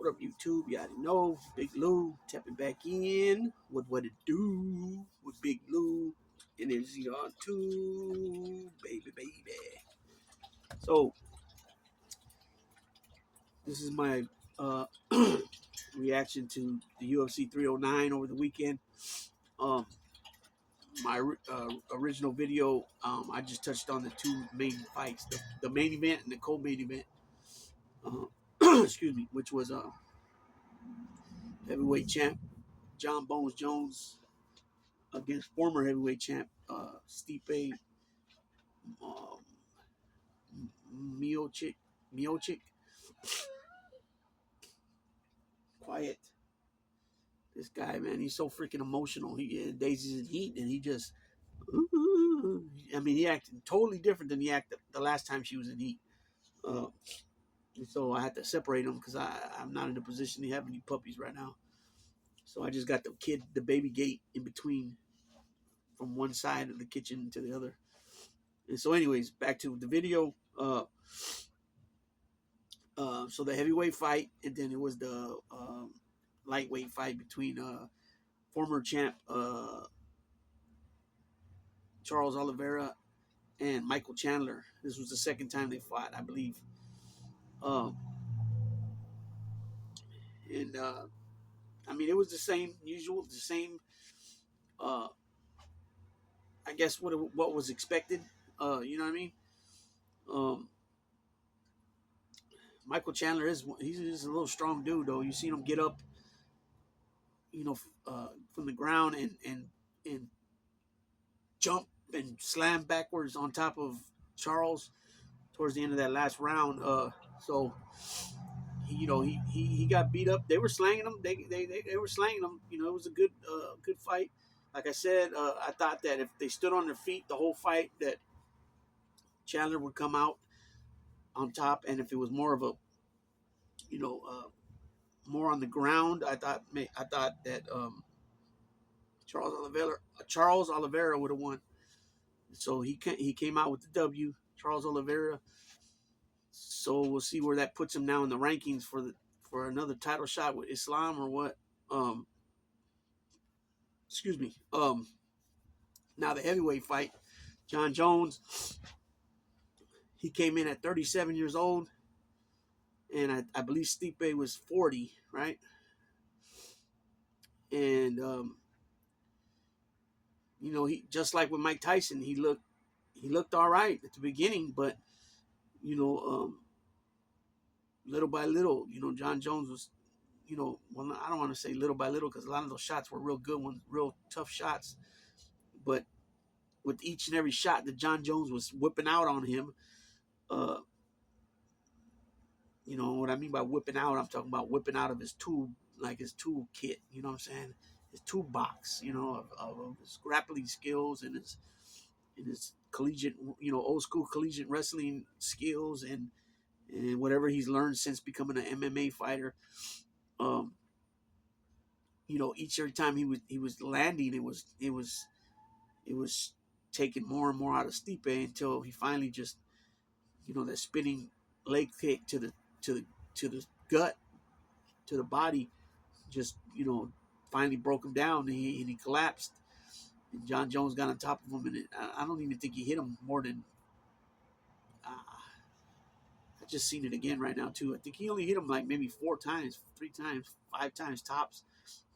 What up, YouTube? You already know. Big Lou tapping back in with what it do with Big Lou and his ZR2, baby. So, this is my reaction to the UFC 309 over the weekend. My original video, I just touched on the two main fights, the main event and the co-main event. Excuse me, which was heavyweight champ John Bones Jones against former heavyweight champ Stipe um, Miocic. Quiet. This guy, man, he's so freaking emotional. He days he's in heat, and he just. I mean, he acted totally different than he acted the last time she was in heat. Uh, so I had to separate them because I'm not in a position to have any puppies right now. So I just got the baby gate in between from one side of the kitchen to the other. And so, anyways, back to the video. So the heavyweight fight, and then it was the lightweight fight between former champ Charles Oliveira and Michael Chandler. This was the second time they fought, I believe. And I mean, it was the same usual, the same. I guess what was expected. You know what I mean? Um, Michael Chandler he's a little strong dude though. You seen him get up, from the ground and jump and slam backwards on top of Charles towards the end of that last round. So he got beat up. They were slanging him. They were slanging him. It was a good fight. Like I said, I thought that if they stood on their feet the whole fight, that Chandler would come out on top, and if it was more of a more on the ground, I thought that Charles Oliveira would have won. So he came out with the W, Charles Oliveira. So we'll see where that puts him now in the rankings for another title shot with Islam or what. Excuse me. Now the heavyweight fight, John Jones. He came in at 37 years old, and I believe Stipe was 40, right? And he just like with Mike Tyson, he looked all right at the beginning, but little by little, John Jones was, well, I don't want to say little by little because a lot of those shots were real good ones, real tough shots. But with each and every shot that John Jones was whipping out on him, what I mean by whipping out, I'm talking about whipping out of his tool, like his tool kit, you know what I'm saying? His toolbox, of his grappling skills and his collegiate, old school collegiate wrestling skills and whatever he's learned since becoming an MMA fighter. Each every time he was landing, it was taking more and more out of Stipe until he finally just, that spinning leg kick to the gut, to the body, just finally broke him down, and he collapsed. And John Jones got on top of him, and I don't even think he hit him more than. I just seen it again right now too. I think he only hit him like maybe 4 times, 3 times, 5 times tops,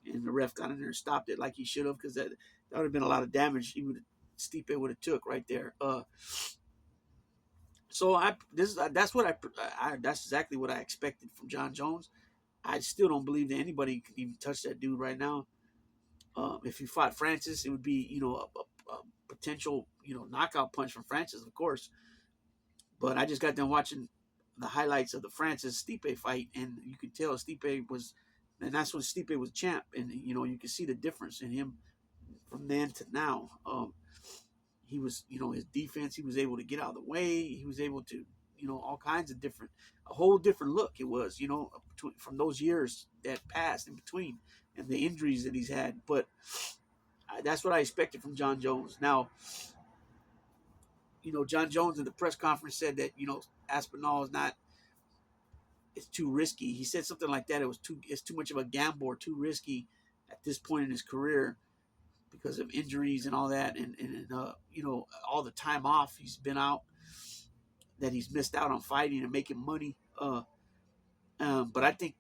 and the ref got in there and stopped it like he should have, because that would have been a lot of damage. Stipe would have took right there. So that's exactly what I expected from John Jones. I still don't believe that anybody could even touch that dude right now. If he fought Francis, it would be a potential knockout punch from Francis, of course. But I just got done watching the highlights of the Francis Stipe fight, and you could tell Stipe was, and that's when Stipe was champ, and you can see the difference in him from then to now. He was, his defense, he was able to get out of the way. He was able to, all kinds of a whole different look it was, from those years that passed in between and the injuries that he's had. But that's what I expected from John Jones. Now, John Jones in the press conference said that, Aspinall is not it's too risky. He said something like that. It's too much of a gamble or too risky at this point in his career because of injuries and all that, and all the time off he's been out, that he's missed out on fighting and making money. But I think,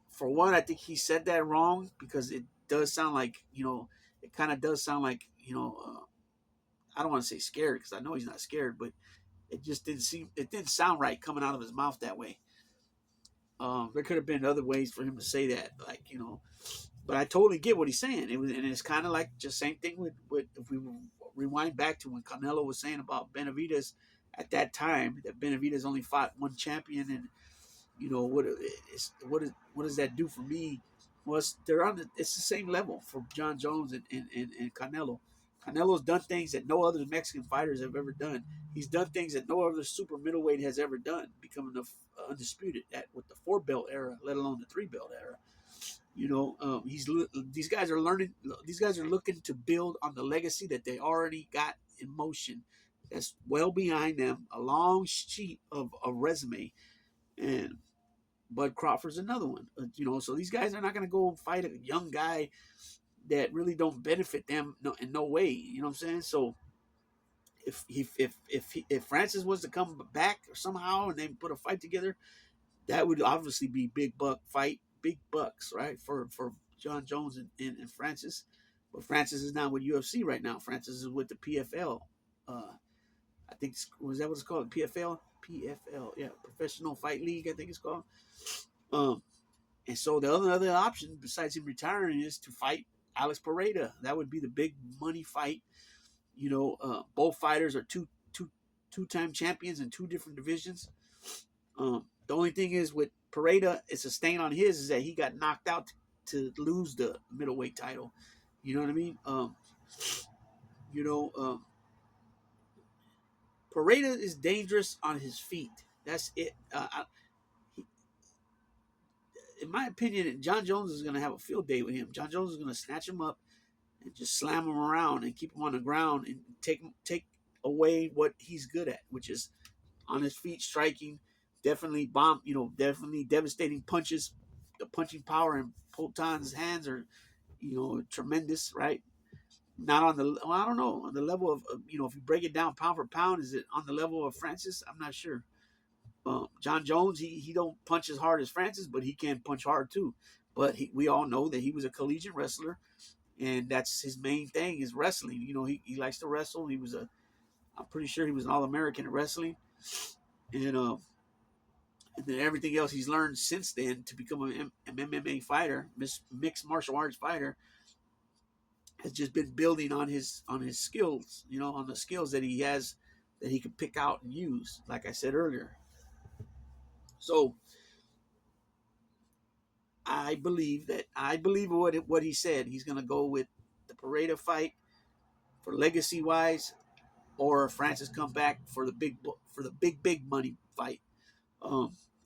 for one, I think he said that wrong, because it does sound like, it kind of does sound like, I don't want to say scared, because I know he's not scared, but it didn't sound right coming out of his mouth that way. There could have been other ways for him to say that, like, but I totally get what he's saying. And it's kind of like just same thing with if we rewind back to when Canelo was saying about Benavidez at that time, that Benavidez only fought one champion, and what does that do for me? Well, it's the same level for John Jones and Canelo. Canelo's done things that no other Mexican fighters have ever done. He's done things that no other super middleweight has ever done, becoming undisputed with the 4-belt era, let alone the 3-belt era. These guys are learning. These guys are looking to build on the legacy that they already got in motion. That's well behind them, a long sheet of a resume, and Bud Crawford's another one. So these guys are not going to go fight a young guy that really don't benefit them in no way. You know what I'm saying? So if Francis was to come back somehow and they put a fight together, that would obviously be big bucks, right? For John Jones and Francis. But Francis is not with UFC right now. Francis is with the PFL. I think, was that what it's called? PFL? PFL, yeah, Professional Fight League, I think it's called. And so the other option besides him retiring is to fight Alex Pereira. That would be the big money fight. Both fighters are two-time champions in two different divisions. The only thing is with Pereira, it's a stain on his, is that he got knocked out to lose the middleweight title. You know what I mean? Pereira is dangerous on his feet. That's it. In my opinion, John Jones is going to have a field day with him. John Jones is going to snatch him up and just slam him around and keep him on the ground and take away what he's good at, which is on his feet, striking, definitely definitely devastating punches. The punching power in Potan's hands are, tremendous, right? Not on I don't know, on the level of, if you break it down pound for pound, is it on the level of Francis? I'm not sure. John Jones, he don't punch as hard as Francis, but he can punch hard too. But we all know that he was a collegiate wrestler, and that's his main thing is wrestling. He likes to wrestle. I'm pretty sure he was an All-American in wrestling, and then everything else he's learned since then to become an MMA fighter, mixed martial arts fighter, has just been building on his skills, on the skills that he has, that he can pick out and use, like I said earlier. So I believe what he said. He's going to go with the Pereira fight for legacy wise, or Francis come back for the big money fight.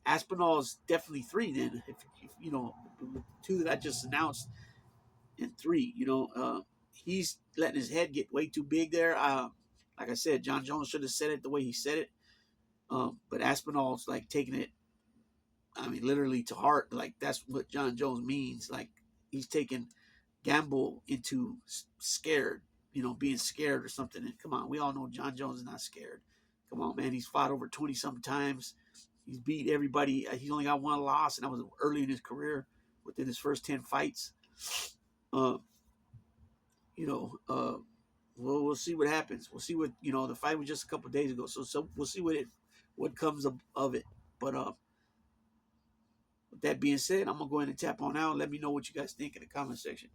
Aspinall is definitely 3 then. If 2 that I just announced, and 3, he's letting his head get way too big there. Like I said, John Jones should have said it the way he said it. But Aspinall's like taking it, literally to heart. Like, that's what John Jones means. Like, he's taking gamble into scared, being scared or something. And come on, we all know John Jones is not scared. Come on, man. He's fought over 20-something times. He's beat everybody. He's only got 1 loss, and that was early in his career, within his first 10 fights. We'll see what happens. We'll see what, the fight was just a couple of days ago. So we'll see what comes of it. But with that being said, I'm going to go ahead and tap on out. Let me know what you guys think in the comment section.